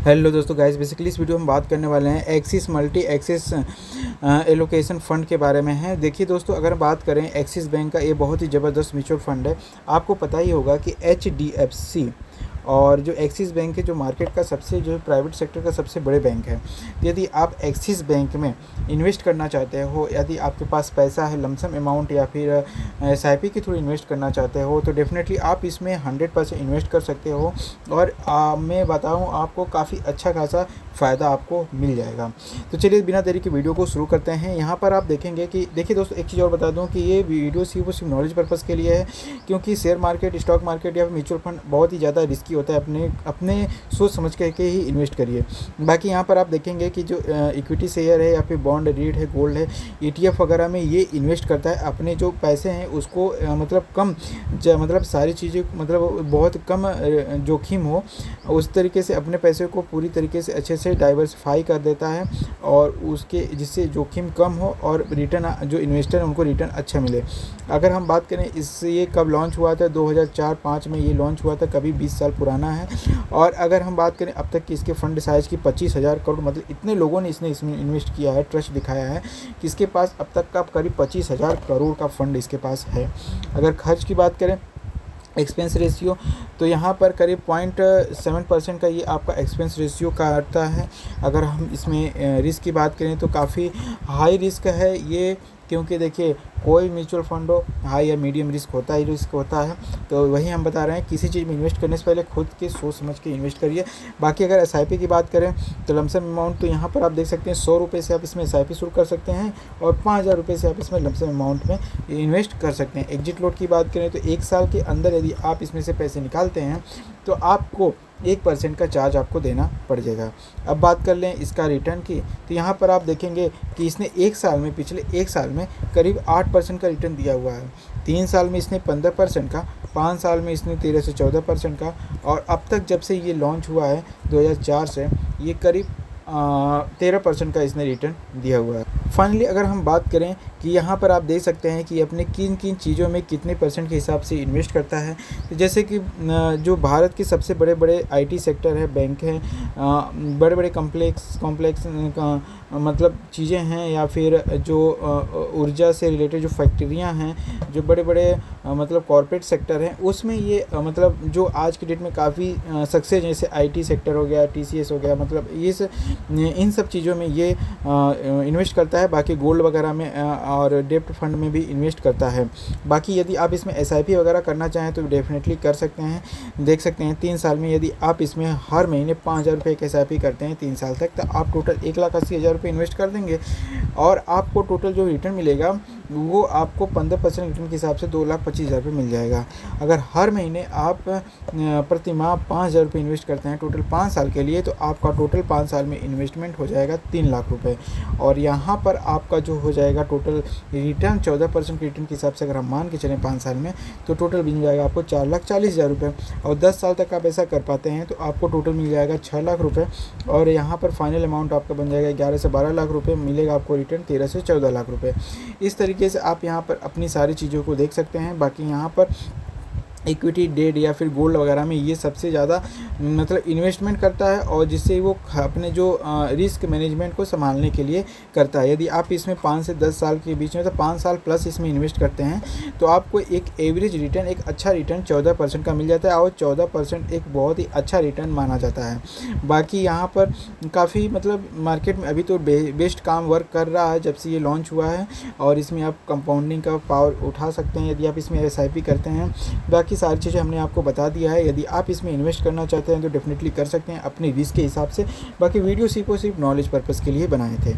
Hello दोस्तों guys, basically इस video में बात करने वाले हैं axis multi axis allocation fund के बारे में है। देखिए दोस्तों, अगर बात करें एक्सिस बैंक का, ये बहुत ही ज़बरदस्त म्यूचुअल फ़ंड है। आपको पता ही होगा कि एचडीएफसी और जो एक्सिस बैंक है, जो मार्केट का सबसे जो प्राइवेट सेक्टर का सबसे बड़े बैंक है। यदि आप एक्सिस बैंक में इन्वेस्ट करना चाहते हो, यदि आपके पास पैसा है लमसम अमाउंट या फिर एसआईपी के थ्रू इन्वेस्ट करना चाहते हो, तो डेफिनेटली आप इसमें 100% इन्वेस्ट कर सकते हो। और मैं बताऊं आपको, काफ़ी अच्छा खासा फ़ायदा आपको मिल जाएगा। तो चलिए बिना देरी के वीडियो को शुरू करते हैं। यहाँ पर आप देखेंगे कि देखिए दोस्तों, एक चीज़ और बता दूँ कि ये वीडियो सिर्फ नॉलेज पर्पज़ के लिए है, क्योंकि शेयर मार्केट, स्टॉक मार्केट या म्यूचुअल फंड बहुत ही ज़्यादा रिस्की होता है। अपने अपने सोच समझ के ही इन्वेस्ट करिए। बाकी यहाँ पर आप देखेंगे कि जो इक्विटी शेयर है या फिर बॉन्ड, रीट है, गोल्ड है, ईटीएफ वगैरह में ये इन्वेस्ट करता है। अपने जो पैसे हैं उसको मतलब कम मतलब सारी चीज़ें मतलब बहुत कम जोखिम हो, उस तरीके से अपने पैसे को पूरी तरीके से अच्छे से डाइवर्सिफाई कर देता है, और उसके जिससे जोखिम कम हो और रिटर्न जो इन्वेस्टर हैं उनको रिटर्न अच्छा मिले। अगर हम बात करें इससे, ये कब लॉन्च हुआ था, 2004-05 में ये लॉन्च हुआ था, कभी 20 साल पुराना है। और अगर हम बात करें अब तक की इसके फंड साइज़ की 25,000 करोड़, मतलब इतने लोगों ने इसमें इन्वेस्ट किया है, ट्रस्ट दिखाया है कि इसके पास अब तक का करीब 25,000 करोड़ का फंड इसके पास है। अगर खर्च की बात करें, एक्सपेंस रेशियो, तो यहाँ पर करीब 0.7% का ये आपका एक्सपेंस रेशियो का आता है। अगर हम इसमें रिस्क की बात करें तो काफ़ी हाई रिस्क है ये, क्योंकि देखिए कोई म्यूचुअल फंड हो, हाई या मीडियम रिस्क होता ही रिस्क होता है। तो वही हम बता रहे हैं, किसी चीज़ में इन्वेस्ट करने से पहले खुद के सोच समझ के इन्वेस्ट करिए। बाकी अगर एसआईपी की बात करें तो लमसम अमाउंट, तो यहाँ पर आप देख सकते हैं 100 रुपये से आप इसमें एसआईपी शुरू कर सकते हैं, और 5,000 रुपये से आप इसमें लमसम अमाउंट में इन्वेस्ट कर सकते हैं। एग्जिट लोड की बात करें तो 1 साल के अंदर यदि आप इसमें से पैसे निकालते हैं तो आपको 1% का चार्ज आपको देना पड़ जाएगा। अब बात कर लें इसका रिटर्न की, तो यहाँ पर आप देखेंगे कि इसने 1 साल में, पिछले 1 साल में करीब 8% का रिटर्न दिया हुआ है। 3 साल में इसने 15% का, 5 साल में इसने 13 से 14% का, और अब तक जब से ये लॉन्च हुआ है 2004 से, ये करीब 13% का इसने रिटर्न दिया हुआ है। फाइनली अगर हम बात करें कि यहाँ पर आप देख सकते हैं कि अपने किन किन चीज़ों में कितने % के हिसाब से इन्वेस्ट करता है। तो जैसे कि जो भारत के सबसे बड़े बड़े आईटी सेक्टर है, बैंक हैं, बड़े बड़े कॉम्प्लेक्स का मतलब चीज़ें हैं, या फिर जो ऊर्जा से रिलेटेड जो फैक्ट्रियाँ हैं, जो बड़े बड़े मतलब कॉरपोरेट सेक्टर हैं, उसमें ये मतलब जो आज की डेट में काफ़ी सक्सेस, जैसे आईटी सेक्टर हो गया, टीसीएस हो गया, मतलब इन सब चीज़ों में ये इन्वेस्ट करता है। बाकी गोल्ड वगैरह में और डेब्ट फंड में भी इन्वेस्ट करता है। बाकी यदि आप इसमें एसआईपी वगैरह करना चाहें तो डेफिनेटली कर सकते हैं। देख सकते हैं 3 साल में यदि आप इसमें हर महीने 5,000 रुपये की एसआईपी करते हैं 3 साल तक, तो आप टोटल 1,80,000 रुपये इन्वेस्ट कर देंगे, और आपको टोटल जो रिटर्न मिलेगा वो आपको 15% रिटर्न के हिसाब से 2,25,000 रुपये मिल जाएगा। अगर हर महीने आप प्रति माह 5,000 रुपये इन्वेस्ट करते हैं टोटल 5 साल के लिए, तो आपका टोटल 5 साल में इन्वेस्टमेंट हो जाएगा 3 लाख रुपये। और यहाँ पर आपका जो हो जाएगा टोटल रिटर्न 14% रिटर्न के हिसाब से अगर हम मान के चलें 5 साल में, तो टोटल मिल जाएगा आपको 4,40,000 रुपये। और 10 साल तक आप ऐसा कर पाते हैं तो आपको टोटल मिल जाएगा 6 लाख रुपये। और यहाँ पर फाइनल अमाउंट आपका बन जाएगा 11 से 12 लाख रुपये, मिलेगा आपको रिटर्न 13 से 14 लाख रुपये। इस तरीके से आप यहाँ पर अपनी सारी चीज़ों को देख सकते हैं। बाकी यहाँ पर इक्विटी, डेट या फिर गोल्ड वगैरह में ये सबसे ज़्यादा मतलब इन्वेस्टमेंट करता है, और जिससे वो अपने जो रिस्क मैनेजमेंट को संभालने के लिए करता है। यदि आप इसमें 5 से 10 साल के बीच में, तो 5 साल प्लस इसमें इन्वेस्ट करते हैं, तो आपको एक एवरेज रिटर्न, एक अच्छा रिटर्न 14% का मिल जाता है, और 14% एक बहुत ही अच्छा रिटर्न माना जाता है। बाकी यहाँ पर काफ़ी मतलब मार्केट में अभी तो बेस्ट काम वर्क कर रहा है जब से ये लॉन्च हुआ है, और इसमें आप कंपाउंडिंग का पावर उठा सकते हैं यदि आप इसमें एसआईपी करते हैं। बाकी सारी चीज़ें हमने आपको बता दिया है। यदि आप इसमें इन्वेस्ट करना चाहते हैं तो डेफिनेटली कर सकते हैं अपनी रिस्क के हिसाब से। बाकी वीडियो सिर्फ नॉलेज पर्पज़ के लिए बनाए थे।